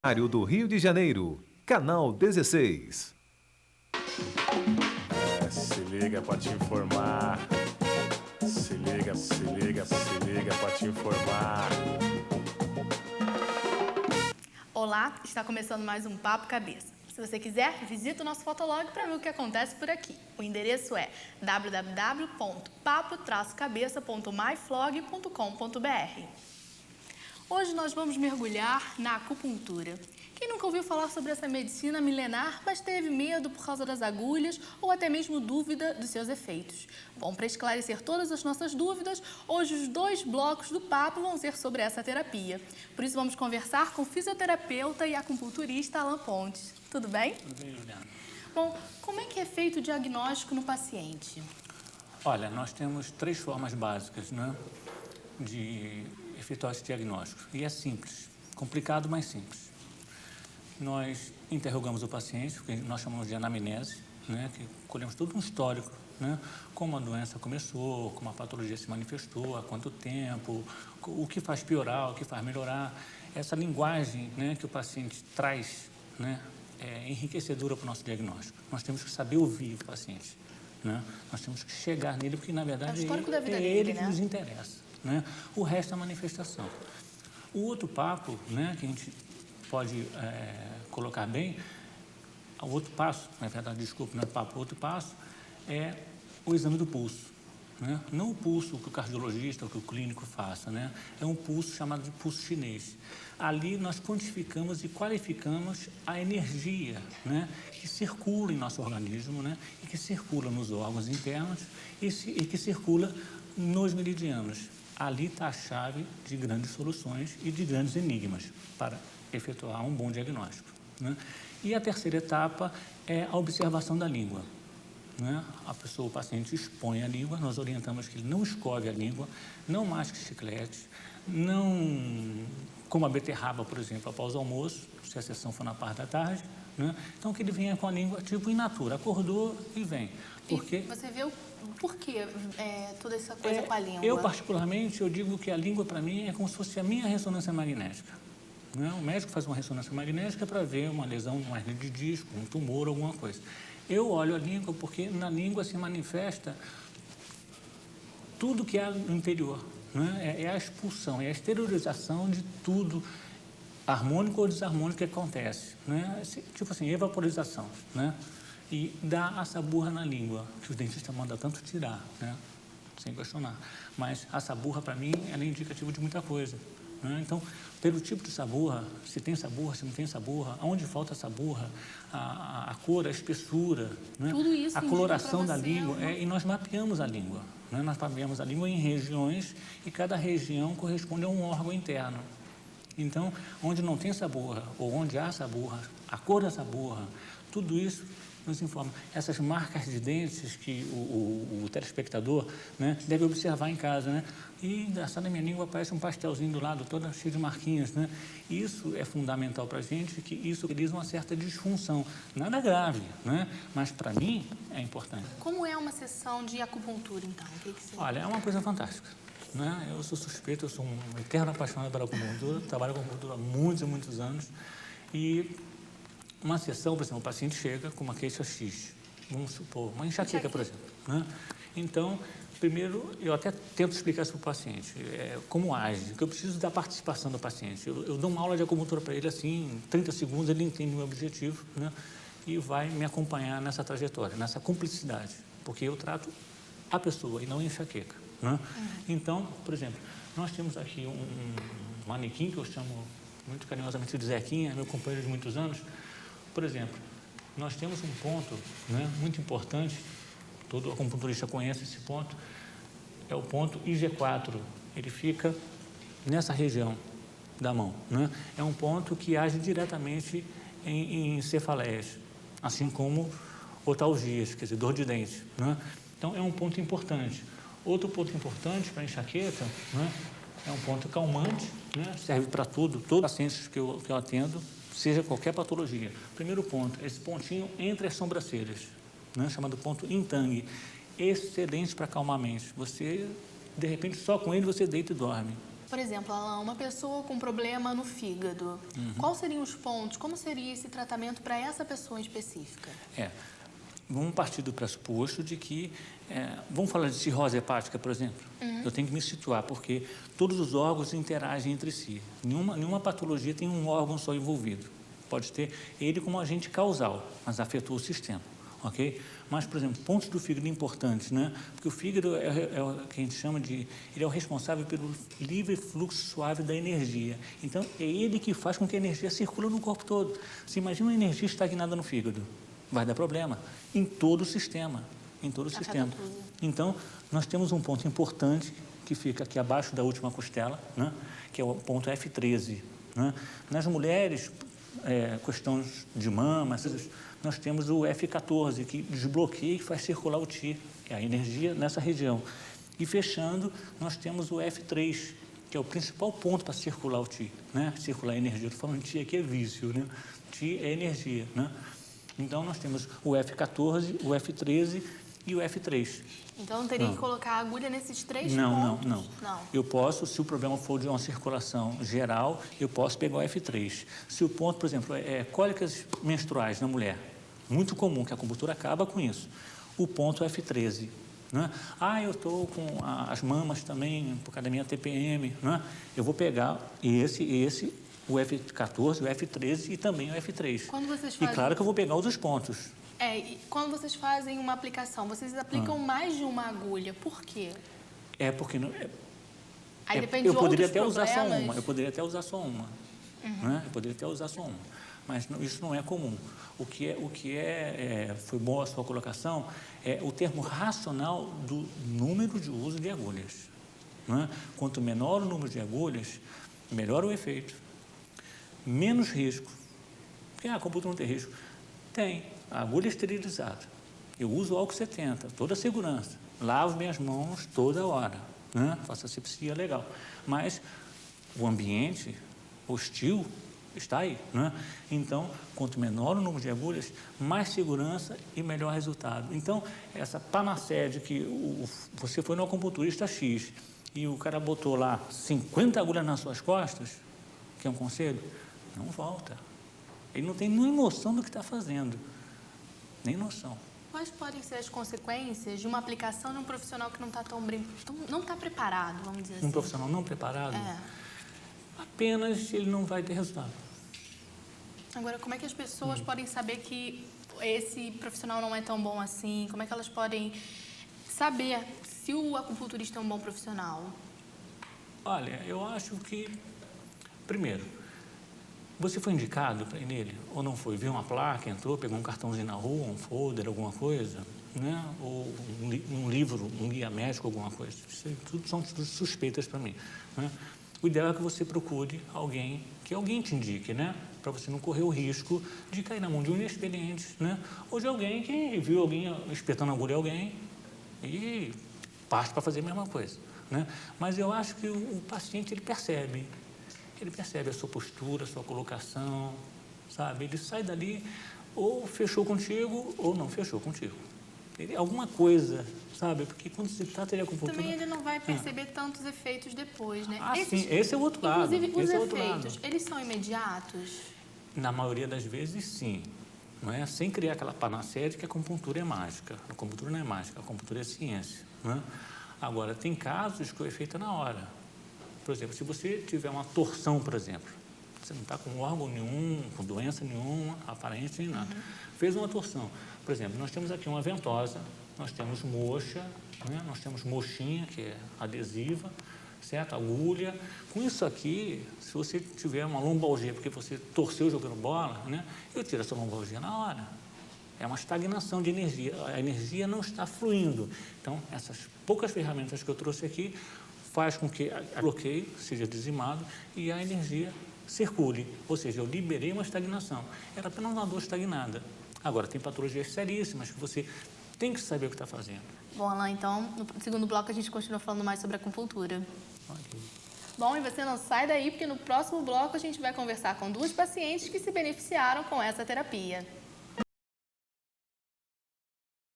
Área do Rio de Janeiro, Canal 16. Se liga pra te informar. Se liga pra te informar. Olá, está começando mais um Papo Cabeça. Se você quiser, visita o nosso Fotolog para ver o que acontece por aqui. O endereço é www.papo-cabeça.myflog.com.br. Hoje nós vamos mergulhar na acupuntura. Quem nunca ouviu falar sobre essa medicina milenar, mas teve medo por causa das agulhas ou até mesmo dúvida dos seus efeitos? Bom, para esclarecer todas as nossas dúvidas, hoje os 2 blocos do papo vão ser sobre essa terapia. Por isso vamos conversar com o fisioterapeuta e acupunturista Alan Pontes. Tudo bem? Tudo bem, Juliana. Bom, como é que é feito o diagnóstico no paciente? Olha, nós temos 3 formas básicas, né, de efetuar esse diagnóstico. E é simples, complicado, mas simples. Nós interrogamos o paciente, o que nós chamamos de anamnese, né, que colhemos todo um histórico, né, como a doença começou, como a patologia se manifestou, há quanto tempo, o que faz piorar, o que faz melhorar. Essa linguagem, né, que o paciente traz, né, é enriquecedora para o nosso diagnóstico. Nós temos que saber ouvir o paciente, né? Nós temos que chegar nele, porque, na verdade, é o histórico da vida é dele, ele né? que nos interessa, né? O resto é a manifestação. O outro papo, né, que a gente pode colocar bem, o outro passo, na verdade, desculpe, não é papo, o outro passo é o exame do pulso. Né? Não o pulso que o cardiologista ou que o clínico faça, né? É um pulso chamado de pulso chinês. Ali nós quantificamos e qualificamos a energia, né, que circula em nosso organismo, né, e que circula nos órgãos internos e que circula nos meridianos. Ali está a chave de grandes soluções e de grandes enigmas para efetuar um bom diagnóstico, né? E a terceira etapa é a observação da língua. Né? O paciente expõe a língua, nós orientamos que ele não escove a língua, não masque chiclete, não coma beterraba, por exemplo, após o almoço, se a sessão for na parte da tarde, né? Então que ele venha com a língua tipo in natura, acordou e vem. Porque e você vê o porquê toda essa coisa com a língua? Eu particularmente, eu digo que a língua para mim é como se fosse a minha ressonância magnética. Né? O médico faz uma ressonância magnética para ver uma lesão, uma hernia de disco, um tumor, alguma coisa. Eu olho a língua porque na língua se manifesta tudo que há no interior, né? É a expulsão, é a exteriorização de tudo, harmônico ou desarmônico, que acontece, né? Tipo assim, evaporização, né? E dá a saburra na língua, que o dentista manda tanto tirar, né? Sem questionar. Mas a saburra, para mim, ela é indicativo de muita coisa, né? Então, pelo tipo de saburra, se tem saburra, se não tem saburra, aonde falta saburra, a cor, a espessura, né? Tudo isso a coloração da você, língua, e nós mapeamos a língua, né? Nós mapeamos a língua em regiões e cada região corresponde a um órgão interno. Então, onde não tem saburra ou onde há saburra, a cor da saburra, tudo isso nos informa. Essas marcas de dentes que o telespectador, né, deve observar em casa, né? E engraçado, na minha língua parece um pastelzinho do lado, todo cheio de marquinhas, né? Isso é fundamental para a gente, que isso realiza uma certa disfunção. Nada grave, né? Mas para mim é importante. Como é uma sessão de acupuntura, então? O que você... Olha, é uma coisa fantástica, né? Eu sou suspeito, eu sou um eterno apaixonado pela acupuntura, trabalho com acupuntura há muitos e muitos anos. E uma sessão, por exemplo, o paciente chega com uma queixa X, vamos supor, uma enxaqueca, por exemplo, né? Então, primeiro, eu até tento explicar isso para o paciente, como age, que eu preciso da participação do paciente. Eu dou uma aula de acupuntura para ele, assim, em 30 segundos ele entende o meu objetivo, né? E vai me acompanhar nessa trajetória, nessa cumplicidade, porque eu trato a pessoa e não a enxaqueca, né? Então, por exemplo, nós temos aqui um manequim que eu chamo muito carinhosamente de Zequinha, meu companheiro de muitos anos. Por exemplo, nós temos um ponto, né, muito importante, todo acupunturista conhece esse ponto, é o ponto IG4. Ele fica nessa região da mão, né? É um ponto que age diretamente em cefaleias, assim como otalgias, quer dizer, dor de dente, né? Então, é um ponto importante. Outro ponto importante para a enxaqueca, né, é um ponto calmante, né? Serve para tudo, todos os pacientes que eu atendo, seja qualquer patologia. Primeiro ponto, esse pontinho entre as sobrancelhas, né, chamado ponto Intang, excelente para acalmar a mente. Você, de repente, só com ele você deita e dorme. Por exemplo, Alan, uma pessoa com problema no fígado, quais seriam os pontos, como seria esse tratamento para essa pessoa em específica? Vamos partir do pressuposto de que, vamos falar de cirrose hepática, por exemplo. Eu tenho que me situar, porque todos os órgãos interagem entre si. Nenhuma patologia tem um órgão só envolvido. Pode ter ele como agente causal, mas afetou o sistema. Ok? Mas, por exemplo, pontos do fígado importantes, né? Porque o fígado é o que a gente chama de... Ele é o responsável pelo livre fluxo suave da energia. Então, é ele que faz com que a energia circule no corpo todo. Você imagina uma energia estagnada no fígado. Vai dar problema em todo o sistema. Em todo o sistema. Então, nós temos um ponto importante que fica aqui abaixo da última costela, né? Que é o ponto F13. Né? Nas mulheres, questões de mamas, nós temos o F14, que desbloqueia e faz circular o Ti, que é a energia nessa região. E fechando, nós temos o F3, que é o principal ponto para circular o Ti, né? Circular a energia. Estou falando Ti aqui é vício, né? Ti é energia, né? Então, nós temos o F14, o F13 e o F3. Então, teria que colocar a agulha nesses três Não. pontos? Não. Eu posso, se o problema for de uma circulação geral, eu posso pegar o F3. Se o ponto, por exemplo, é cólicas menstruais na mulher, muito comum, que a acupuntura acaba com isso, o ponto é F13. Né? Eu estou com as mamas também, por causa da minha TPM, né? Eu vou pegar esse, o F14, o F13 e também o F3. Quando vocês fazem... E claro que eu vou pegar os 2 pontos. E quando vocês fazem uma aplicação, vocês aplicam mais de uma agulha. Por quê? Porque... Aí depende eu de poderia outros até usar só problemas. uma. Eu poderia até usar só uma. Né? Eu poderia até usar só uma. Mas isso não é comum. O que foi boa a sua colocação, é o termo racional do número de uso de agulhas. Né? Quanto menor o número de agulhas, melhor o efeito. Menos risco. Porque a acupuntura não tem risco. Tem. A agulha esterilizada. Eu uso álcool 70, toda a segurança. Lavo minhas mãos toda hora. Né? Faço asepsia legal. Mas o ambiente hostil está aí. Né? Então, quanto menor o número de agulhas, mais segurança e melhor resultado. Então, essa panaceia de que você foi no acupunturista X e o cara botou lá 50 agulhas nas suas costas, que é um conselho, não volta. Ele não tem nem noção do que está fazendo. Nem noção. Quais podem ser as consequências de uma aplicação de um profissional que não está não está preparado, vamos dizer assim? Um profissional não preparado, apenas ele não vai ter resultado. Agora, como é que as pessoas podem saber que esse profissional não é tão bom assim? Como é que elas podem saber se o acupunturista é um bom profissional? Olha, eu acho que, primeiro, você foi indicado para ir nele ou não foi? Viu uma placa, entrou, pegou um cartãozinho na rua, um folder, alguma coisa, né? Ou um livro, um guia médico, alguma coisa. Isso tudo são suspeitas para mim. Né? O ideal é que você procure alguém, que alguém te indique, né? Para você não correr o risco de cair na mão de um inexperiente, né? Ou de alguém que viu alguém espetando a agulha em alguém e parte para fazer a mesma coisa, né? Mas eu acho que o paciente, ele percebe a sua postura, a sua colocação, sabe? Ele sai dali, ou fechou contigo, ou não fechou contigo. Alguma coisa, sabe? Porque quando se trata de acupuntura... Também ele não vai perceber tantos efeitos depois, né? Sim, esse é o outro lado. Inclusive, os esse é outro efeitos, lado. eles são imediatos? Na maioria das vezes, sim. Não é? Sem criar aquela panaceia de que a acupuntura é mágica. A acupuntura não é mágica, a acupuntura é ciência. Não é? Agora, tem casos que o efeito é na hora. Por exemplo, se você tiver uma torção, por exemplo, você não está com órgão nenhum, com doença nenhuma, aparente nem nada. Fez uma torção. Por exemplo, nós temos aqui uma ventosa, nós temos moxa, né? Nós temos mochinha, que é adesiva, certo? Agulha. Com isso aqui, se você tiver uma lombalgia, porque você torceu jogando bola, né? Eu tiro essa lombalgia na hora. É uma estagnação de energia. A energia não está fluindo. Então, essas poucas ferramentas que eu trouxe aqui faz com que o bloqueio seja dizimado e a energia circule. Ou seja, eu liberei uma estagnação. Era apenas uma dor estagnada. Agora, tem patologias seríssimas que você tem que saber o que está fazendo. Bom, Alan, então, no segundo bloco a gente continua falando mais sobre acupuntura. Okay. Bom, e você não sai daí, porque no próximo bloco a gente vai conversar com 2 pacientes que se beneficiaram com essa terapia.